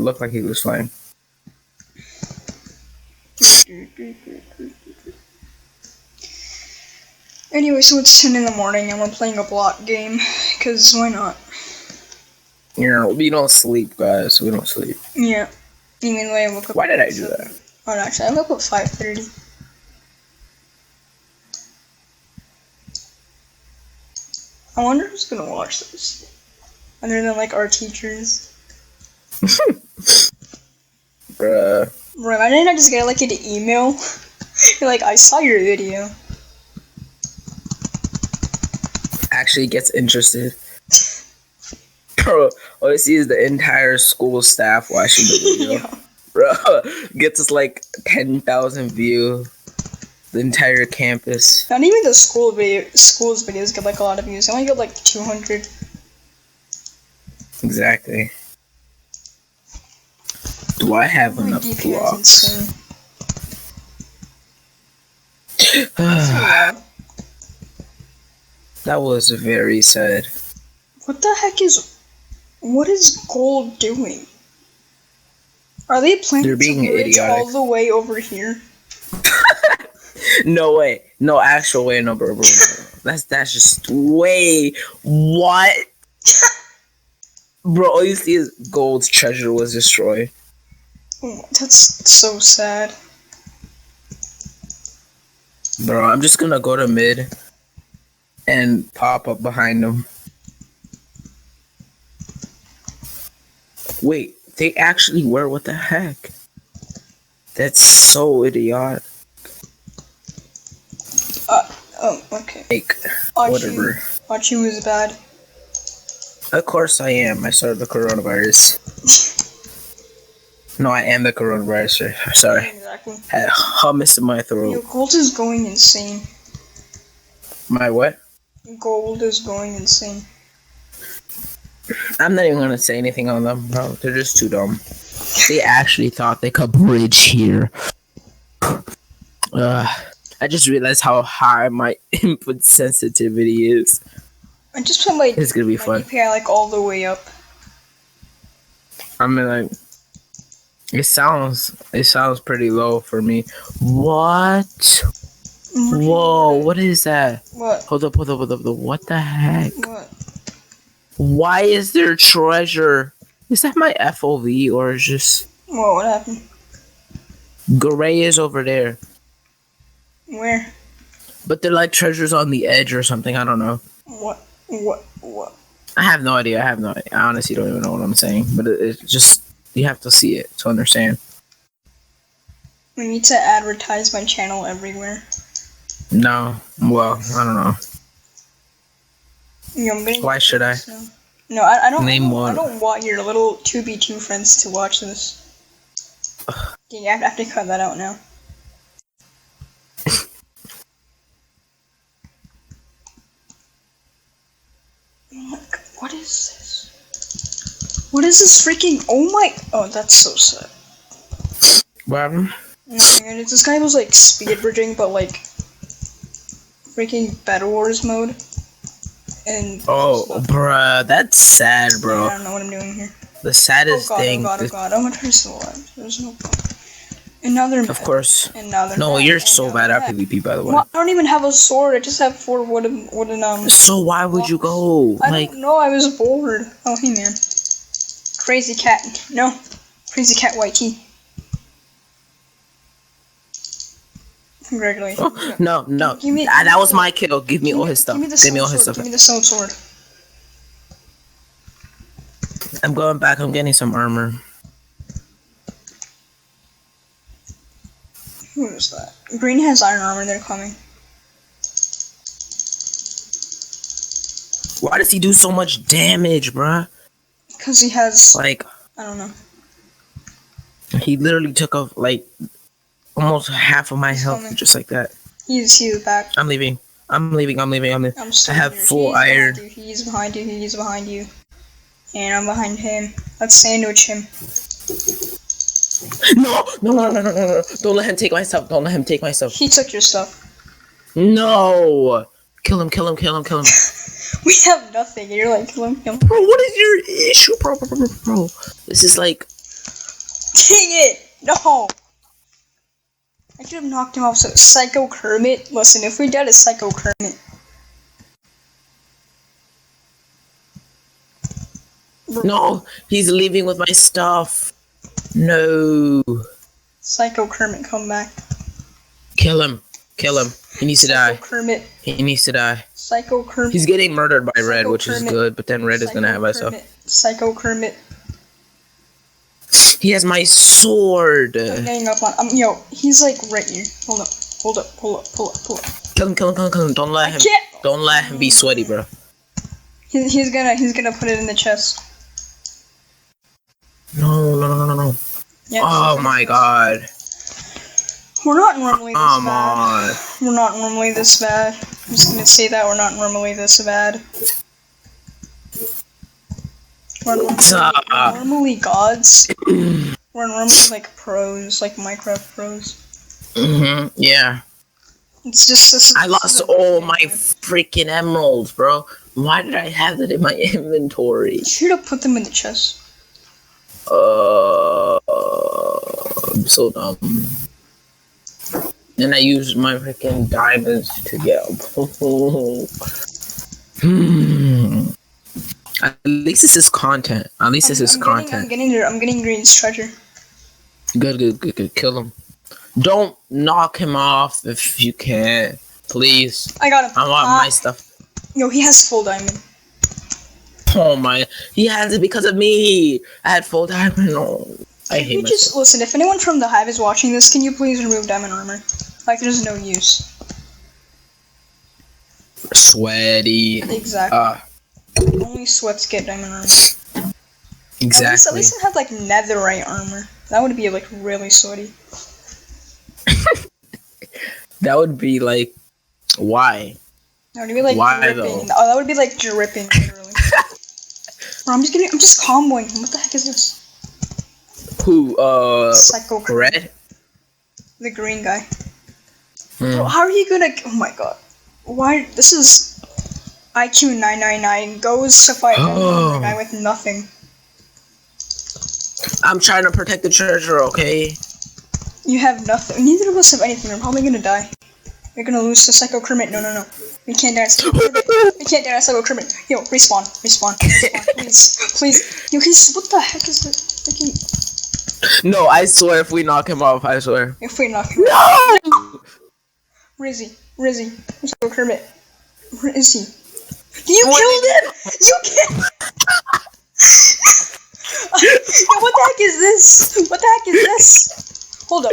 looked like he was flying. Anyway, so it's 10 in the morning and we're playing a block game, because why not? Yeah, we don't sleep, guys. We don't sleep. Yeah. Even though I woke up. Why did I do that? Oh, no, actually, I woke up at 5:30. I wonder who's gonna watch this. Other than, like, our teachers. Bruh. Bro, imagine I just get, like, an email. You're like, I saw your video. Actually gets interested. Bro, all I see is the entire school staff watching the video. Yeah. Bro, gets us like 10,000 views. The entire campus. Not even the school's videos get, like, a lot of views. They only get, like, 200. Exactly. Do I have My enough DPI is blocks? insane. That was very sad. What the heck what is Gold doing? Are they planning They're being to bridge idiotic. all the way over here? No way. No actual way. No, bro. That's just way. What? Bro, all you see is Gold's treasure was destroyed. Oh, that's so sad. Bro, I'm just gonna go to mid and pop up behind them. Wait, they actually were? What the heck? That's so idiotic. Oh, okay. Like, whatever. Archie was bad. Of course I am. I started the coronavirus. No, I am the coronavirus. Sorry. Exactly. Had hummus in my Yo, throat. Gold is going insane. My what? Gold is going insane. I'm not even gonna say anything on them, bro. They're just too dumb. They actually thought they could bridge here. I just realized how high my input sensitivity is. I just put my It's gonna be fun. DPI like all the way up. I mean, like, it sounds pretty low for me. What? Whoa! What is that? What? Hold up! What the heck? What? Why is there treasure? Is that my FOV or is just Whoa, what happened? Gray is over there? Where? But they're like treasures on the edge or something. I don't know. What? I have no idea. I honestly don't even know what I'm saying. But it's just, you have to see it to understand. We need to advertise my channel everywhere. No. Well, I don't know. Yeah, I'm getting Why should I? No, I don't. Name I one. don't want your little 2v2 friends to watch this. Yeah, I have to cut that out now. What is this? What is this freaking? Oh my! Oh, that's so sad. What happened? Oh my god, this guy was like speed bridging, but like freaking Battle Wars mode. And Oh, bruh, that's sad, I bro. don't know what I'm doing here. The saddest thing. Oh god! I'm gonna turn still alive. There's no point. And now they're mad. Of course. And now they're No, mad. you're And so now bad they're at mad. PvP, by the way. Well, I don't even have a sword. I just have 4 wooden So why would you go? I Like, don't know. I was bored. Oh hey man. Crazy cat. No. Crazy cat YT. Congratulations. oh, no. Give me- That was my kill. Give me all his stuff. Give me the Give me all stone his sword. stuff. Give me the stone sword. I'm going back. I'm getting some armor. Who is that? Green has iron armor. They're coming. Why does he do so much damage, bruh? Because he has. Like, I don't know. he literally took off, like, almost half of my health coming. just like that. He's back. I'm leaving. I'm I have here. full iron. He's behind you. And I'm behind him. Let's sandwich him. No. Don't let him take my stuff. He took your stuff. No. Kill him. We have nothing. You're like, kill him. Bro, what is your issue, bro? This is like, Dang it! No! I could have knocked him off. So, Psycho Kermit. Listen, if we dead, it's Psycho Kermit. No, he's leaving with my stuff. No. Psycho Kermit, come back. Kill him. Kill him. He needs to die. Psycho Kermit. He needs to die. Psycho Kermit. He's getting murdered by Red, Psycho which is Kermit. good, but then Red is gonna have myself. Psycho Kermit. He has my sword. I'm getting up on. Yo, he's like right here. Hold up. Hold up. Pull up. Pull up. Pull up. Kill him, kill him, kill him, kill him. Don't let him. Can't. Don't let him be sweaty, bro. He's gonna put it in the chest. No, no, no, no, no. Yeah, Oh my god. We're not normally this Come bad. on. We're not normally this bad. I'm just gonna say that we're not normally this bad. We're normally gods. We're normally like pros, like Minecraft pros. Yeah. It's just this. I lost all my freaking emeralds, bro. Why did I have that in my inventory? You should have put them in the chest. I'm so dumb. And I used my freaking diamonds to get up. At least this is content. At least this is content. I'm getting Green's treasure. Good, good, good, good. Kill him. Don't knock him off if you can. Please. I got him. I want my stuff. Yo, he has full diamond. Oh my. He has it because of me. I had full diamond. Oh, I hate myself. Just listen, if anyone from the Hive is watching this, can you please remove diamond armor? Like, there's no use. Sweaty. Exactly. Only sweats get diamond armor. Exactly. At least it had like netherite armor. That would be like really sweaty. That would be like, why? That would be like why dripping. though? Oh, that would be like dripping, literally. Bro, I'm just comboing him. What the heck is this? Who? Psycho Red? The green guy. Bro, how are you gonna? Oh my god. Why? This is IQ 999 goes to fight the guy with nothing. I'm trying to protect the treasure, okay? You have nothing. Neither of us have anything. We're probably gonna die. We're gonna lose to Psycho Kermit. No. We can't dance. We can't dance Psycho Kermit. Yo, respawn. Please. Yo, what the heck is this? Freaking. No, I swear if we knock him off, I swear. If we knock him off. No! Rizzy. Psycho Kermit. Where is he? You killed him! You killed him! Yo, what the heck is this? Hold up.